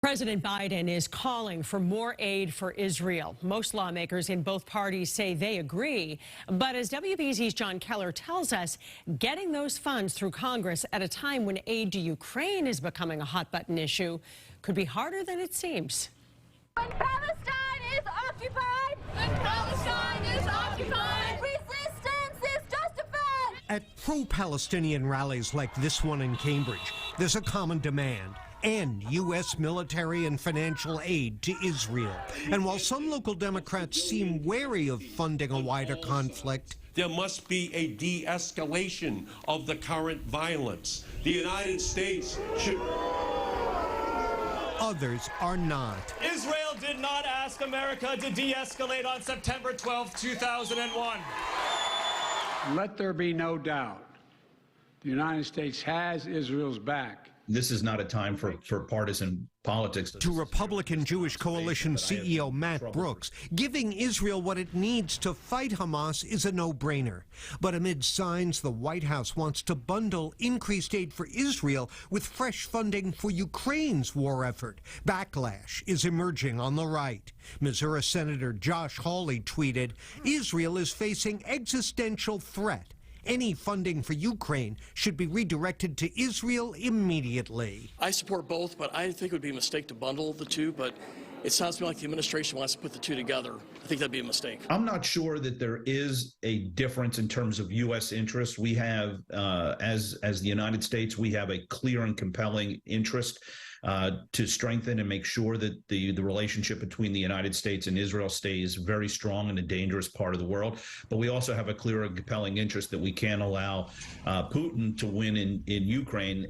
President Biden is calling for more aid for Israel. Most lawmakers in both parties say they agree. But as WBZ's John Keller tells us, getting those funds through Congress at a time when aid to Ukraine is becoming a hot-button issue could be harder than it seems. When Palestine is occupied! When Palestine is occupied! Resistance is justified! At pro-Palestinian rallies like this one in Cambridge, there's a common demand: end U.S. military and financial aid to Israel. And while some local Democrats seem wary of funding a wider conflict, there must be a de-escalation of the current violence. The United States should... Others are not. Israel did not ask America to de-escalate on September 12, 2001. Let there be no doubt. The United States has Israel's back. This is not a time for partisan politics. To Republican Jewish Coalition CEO Matt Brooks, giving Israel what it needs to fight Hamas is a no-brainer. But amid signs the White House wants to bundle increased aid for Israel with fresh funding for Ukraine's war effort, backlash is emerging on the right. Missouri Senator Josh Hawley tweeted, "Israel is facing existential threat. Any funding for Ukraine should be redirected to Israel immediately." I support both, but I think it would be a mistake to bundle the two, but it sounds to me like the administration wants to put the two together. I think that'd be a mistake. I'm not sure that there is a difference in terms of U.S. interests. We have, as the United States, we have a clear and compelling interest to strengthen and make sure that the relationship between the United States and Israel stays very strong in a dangerous part of the world. But we also have a clear and compelling interest that we can't allow Putin to win in Ukraine.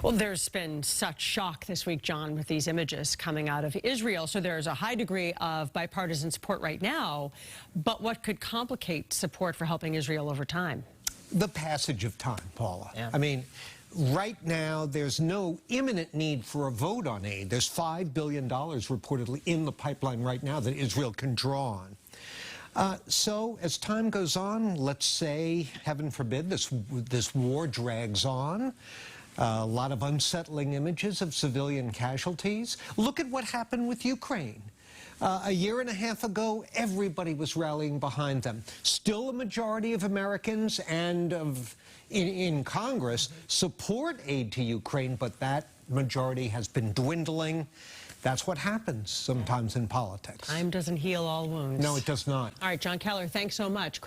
Well, there's been such shock this week, John, with these images coming out of Israel. So there's a high degree of bipartisan support right now. But what could complicate support for helping Israel over time? The passage of time, Paula. Yeah. I mean, right now, there's no imminent need for a vote on aid. There's $5 billion reportedly in the pipeline right now that Israel can draw on. So as time goes on, let's say, heaven forbid, this war drags on, a lot of unsettling images of civilian casualties. Look at what happened with Ukraine. A year and a half ago, everybody was rallying behind them. Still a majority of Americans and in Congress support aid to Ukraine, but that majority has been dwindling. That's what happens sometimes in politics. Time doesn't heal all wounds. No, it does not. All right, John Keller, thanks so much.